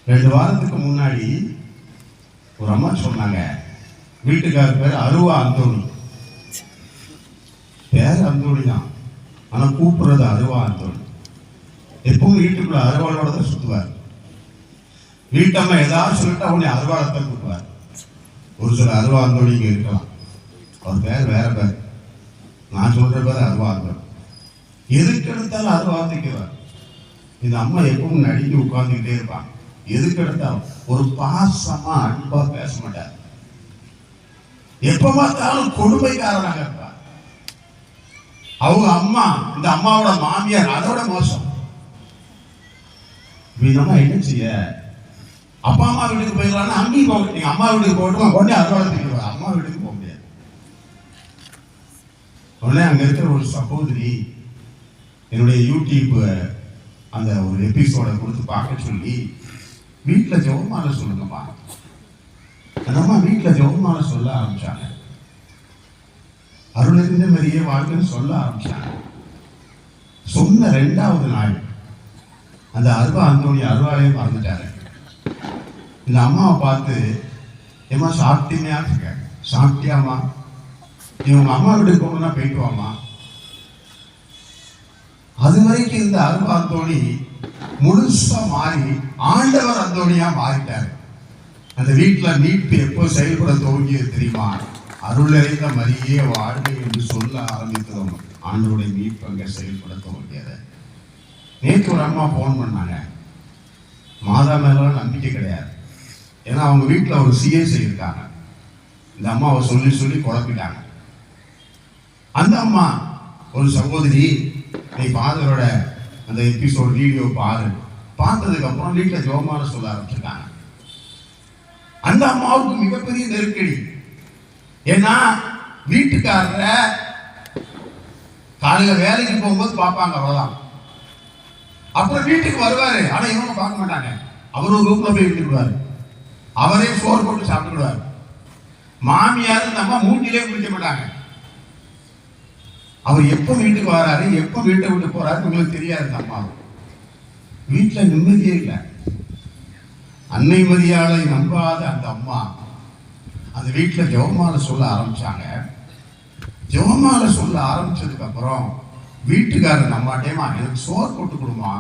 2 வாரத்துக்கு முன்னாடி ஒரு அம்மா சொன்னாங்க, வீட்டுக்காரர் பேர் அருவா அந்தோணி. பேர் அந்தோணி தான், ஆனா கூப்பிடுறது அருவா அந்தோணி. எப்பவும் வீட்டுக்குள்ள அருவாளோட தான் சுத்துவார். வீட்டம்மா ஏதாவது சொல்லிட்டு அவனை அருவாளத்தான் கூப்பிடுவார். ஒரு சில அருவா அந்தோணி இங்க இருக்கலாம், அவர் பேர் வேற பேர். நான் சொல்ற பேர் அருவா அந்தோணி. எதுக்கு எடுத்தாலும் அருவா தைக்கிறார். இந்த அம்மா எப்பவும் நடிக்க உட்கார்ந்துக்கிட்டே இருப்பாங்க. எதுக்கு எடுத்தாலும் ஒரு பாசமா அன்பா பேச மாட்டார். எப்ப பார்த்தாலும் கொடுமைக்காரனாக இருப்பார். அவங்க அம்மா, இந்த அம்மாவோட மாமியார் அதோட மோசம். நம்ம என்ன செய்ய, அப்பா அம்மா வீட்டுக்கு போயிடலாம், அங்கேயும் போக, நீங்க அம்மா வீட்டுக்கு போகட்டுமா, உடனே அறுவாளத்துக்கு அம்மா வீட்டுக்கு போக முடியாது. உடனே அங்க இருக்கிற ஒரு சகோதரி என்னுடைய யூடியூப் அந்த ஒரு எபிசோட கொடுத்து பார்க்க சொல்லி, வீட்டில் ஜெபமாலை சொல்லுங்கம்மா. அந்த அம்மா வீட்டில் ஜெபமாலை சொல்ல ஆரம்பிச்சாங்க. அருளிருந்த மாதிரியே வாழ்க்கைன்னு சொல்ல ஆரம்பிச்சாங்க. சொன்ன 2வது நாள் அந்த அருவா அந்தோணி அருவாலையே மறந்துட்டாரு. இந்த அம்மாவை பார்த்து, ஏமா சாப்பிட்டீங்கயா இருக்காங்க. சாப்பிட்டியாமா, நீ உங்க அம்மா வீட்டுக்கு போகணும்னா போயிட்டு வாமா. அது வரைக்கும் இந்த அருவா அந்தோணி முழுசா மாறி ஆண்டவர் அந்தோணியா மாறிட்டாரு. அந்த வீட்டுல மீட்பு எப்போ செயல்பட துவங்கியது தெரியுமா? அருள் நிறைந்த மரியே வாழ்க்கை என்று சொல்ல ஆரம்பித்ததும் ஆண்டவருடைய மீட்பு அங்க செயல்பட துவங்கியது. நேற்று ஒரு அம்மா போன் பண்ணாங்க. மாதா மேல நம்பிக்கை கிடையாது, ஏன்னா அவங்க வீட்டுல ஒரு சிஎஸ்ஐ இருக்காங்க. இந்த அம்மாவை சொல்லி சொல்லி குழப்பிட்டாங்க. அந்த அம்மா, ஒரு சகோதரி, நீ ஃபாதரோட அந்த எபிசோட் வீடியோ பாரு. பார்த்ததுக்கு அப்புறம் வீட்டில் ஜெபமாலை சொல்ல ஆரம்பிச்சிருக்காங்க. அந்த அம்மாவுக்கு மிகப்பெரிய நெருக்கடி. ஏன்னா வீட்டுக்காரர காலையில வேலைக்கு போகும்போது பார்ப்பாங்க, அவ்வளவுதான். அப்புறம் வீட்டுக்கு வருவாரு, ஆனா இவங்க பார்க்க மாட்டாங்க. அவரும் ரூம்ல போய் விட்டுடுவாரு, அவரே சோறு போட்டு சாப்பிட்டுடுவாரு. மாமியார் இந்த அம்மா மூஞ்சிலே குளிக்க மாட்டாங்க. அவர் எப்ப வீட்டுக்கு வராரு, எப்ப வீட்டை விட்டு போறாரு உங்களுக்கு தெரியாது. அம்மா வீட்டுல நிம்மதியே இல்லை. அன்னை மரியாதை நம்பாத அந்த அம்மா அந்த வீட்டுல ஜெபமாலை சொல்ல ஆரம்பிச்சாங்க. ஜெபமாலை சொல்ல ஆரம்பிச்சதுக்கு அப்புறம் வீட்டுக்காரர் அம்மாட்டேமா எனக்கு சோறு போட்டு கொடுமா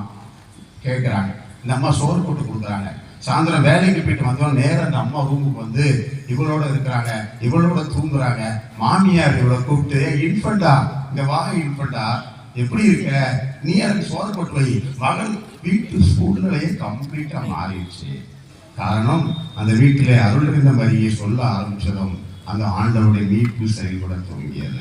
கேட்கிறாங்க. இந்த அம்மா சோறு போட்டு கொடுக்குறாங்க. சாயந்தரம் வேலைக்கு போயிட்டு வந்தோம், நேரம் அந்த அம்மா ரூமுக்கு வந்து இவளோட இருக்கிறாங்க, இவளோட தூங்குறாங்க. மாமியார் இவளை கூப்பிட்டு, இன்ஃபண்டா இந்த வா, இன்ஃபண்டா எப்படி இருக்க, நீ எனக்கு சோறு போட்டு வை. மகள் வீட்டு சூழ்நிலையை கம்ப்ளீட்டா மாறிடுச்சு. காரணம், அந்த வீட்டிலே அருள் இருந்த மாதிரியே சொல்ல ஆரம்பிச்சதும் அந்த ஆண்டவருடைய மீட்பு செயல்பட துவங்கியது.